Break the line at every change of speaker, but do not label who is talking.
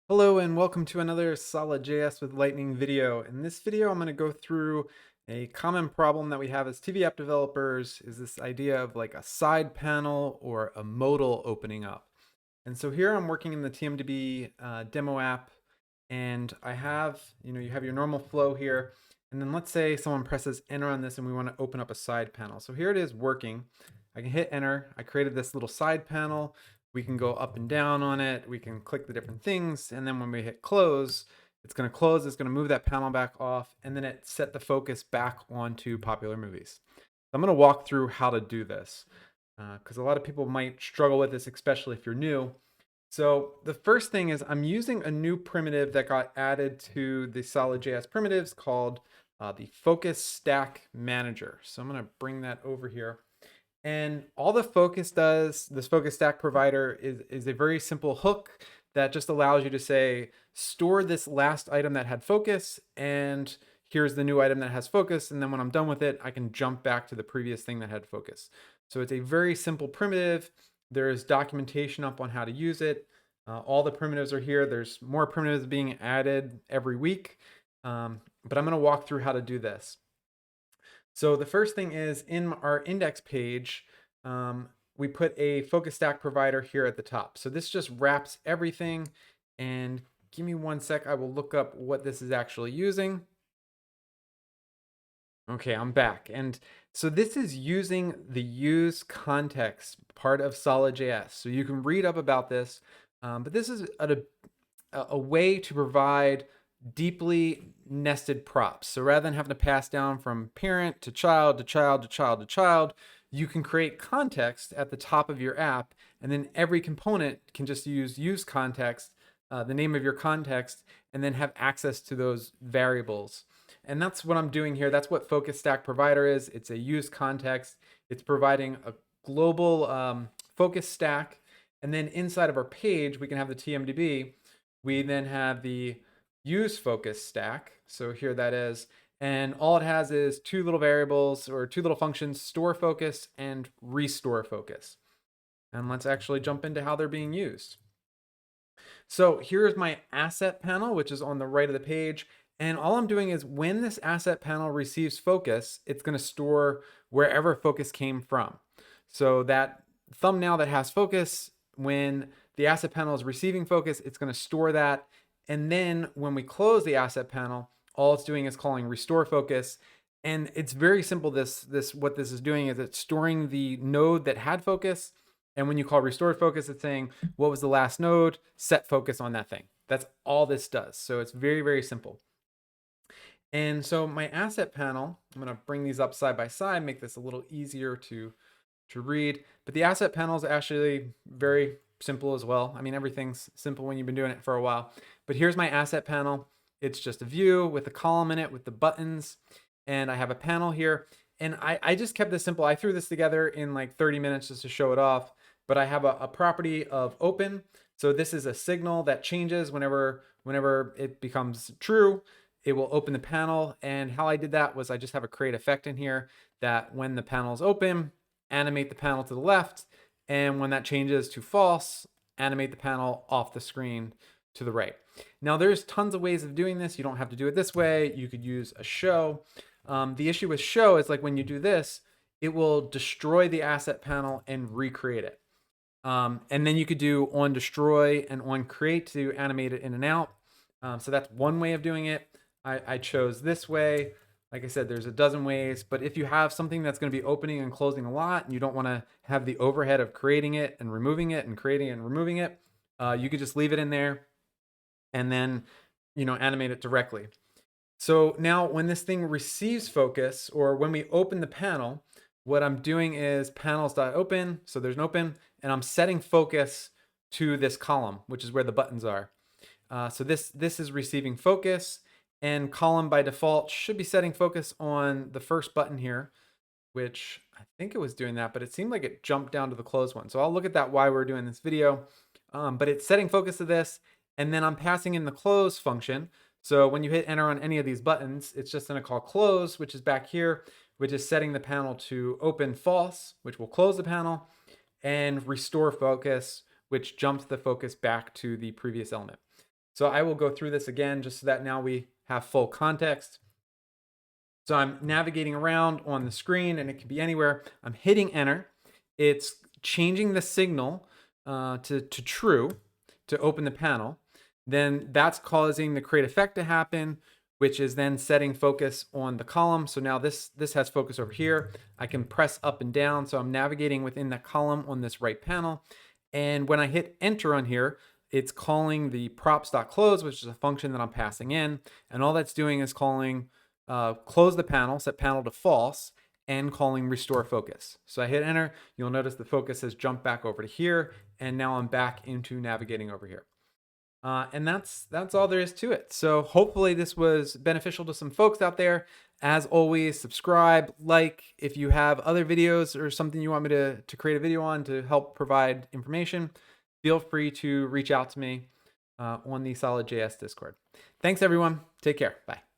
Hello and welcome to another Solid.js with Lightning video. In this video, I'm going to go through a common problem that we have as TV app developers is this idea of like a side panel or a modal opening up. And so here I'm working in the TMDB demo app, and I have, you have your normal flow here. And then let's say someone presses enter on this and we want to open up a side panel. So here it is working. I can hit enter. I created this little side panel. We can go up and down on it. We can click the different things. And then when we hit close, it's going to close. It's going to move that panel back off. And then it set the focus back onto popular movies. So I'm going to walk through how to do this because a lot of people might struggle with this, especially if you're new. So the first thing is I'm using a new primitive that got added to the Solid.js primitives called the Focus Stack Manager. So I'm going to bring that over here. And all the Focus does, this Focus Stack Provider, is a very simple hook that just allows you to say, store this last item that had focus, and here's the new item that has focus. And then when I'm done with it, I can jump back to the previous thing that had focus. So it's a very simple primitive. There's documentation up on how to use it. All the primitives are here. There's more primitives being added every week. But I'm going to walk through how to do this. So the first thing is in our index page, we put a FocusStackProvider here at the top. So this just wraps everything. And give me one sec. I will look up what this is actually using. Okay, I'm back. And so this is using the use context part of Solid.js. So you can read up about this, but this is a way to provide deeply nested props. So rather than having to pass down from parent to child to child to child to child, you can create context at the top of your app, and then every component can just use context, the name of your context, and then have access to those variables. And that's what I'm doing here. That's what FocusStackProvider is. It's a use context. It's providing a global focus stack. And then inside of our page, we can have the TMDB. We then have the use focus stack. So here that is. And all it has is two little variables or two little functions, store focus and restore focus. And let's actually jump into how they're being used. So here's my asset panel, which is on the right of the page. And all I'm doing is when this asset panel receives focus, it's going to store wherever focus came from. So that thumbnail that has focus, when the asset panel is receiving focus, it's going to store that. And then when we close the asset panel, all it's doing is calling restore focus. And it's very simple. What this is doing is it's storing the node that had focus. And when you call restore focus, it's saying what was the last node, set focus on that thing. That's all this does. So it's very, very simple. And so my asset panel, I'm going to bring these up side by side, make this a little easier to read. But the asset panel is actually very simple as well. I mean, everything's simple when you've been doing it for a while. But here's my asset panel. It's just a view with a column in it with the buttons. And I have a panel here. And I just kept this simple. I threw this together in like 30 minutes just to show it off. But I have a property of open. So this is a signal that changes whenever it becomes true. It will open the panel. And how I did that was I just have a create effect in here that when the panel is open, animate the panel to the left. And when that changes to false, animate the panel off the screen to the right. Now there's tons of ways of doing this. You don't have to do it this way. You could use a show. The issue with show is like when you do this, it will destroy the asset panel and recreate it. And then you could do on destroy and on create to animate it in and out. So that's one way of doing it. I chose this way. Like I said, there's a dozen ways, but if you have something that's going to be opening and closing a lot and you don't want to have the overhead of creating it and removing it and creating it and removing it, you could just leave it in there and then, animate it directly. So now when this thing receives focus, or when we open the panel, what I'm doing is panels.open, so there's an open, and I'm setting focus to this column, which is where the buttons are. So this is receiving focus, and column by default should be setting focus on the first button here, which I think it was doing that, but it seemed like it jumped down to the close one. So I'll look at that while we're doing this video. But it's setting focus to this, and then I'm passing in the close function. So when you hit enter on any of these buttons, it's just going to call close, which is back here, which is setting the panel to open false, which will close the panel, and restore focus, which jumps the focus back to the previous element. So I will go through this again just so that now we have full context. So I'm navigating around on the screen and it can be anywhere. I'm hitting enter. It's changing the signal to true to open the panel. Then that's causing the create effect to happen, which is then setting focus on the column. So now this has focus over here. I can press up and down. So I'm navigating within that column on this right panel. And when I hit enter on here, it's calling the props.close, which is a function that I'm passing in. And all that's doing is calling close the panel, set panel to false, and calling restore focus. So I hit enter. You'll notice the focus has jumped back over to here. And now I'm back into navigating over here. And that's all there is to it. So hopefully this was beneficial to some folks out there. As always, subscribe, like. If you have other videos or something you want me to create a video on to help provide information, feel free to reach out to me on the SolidJS Discord. Thanks, everyone. Take care. Bye.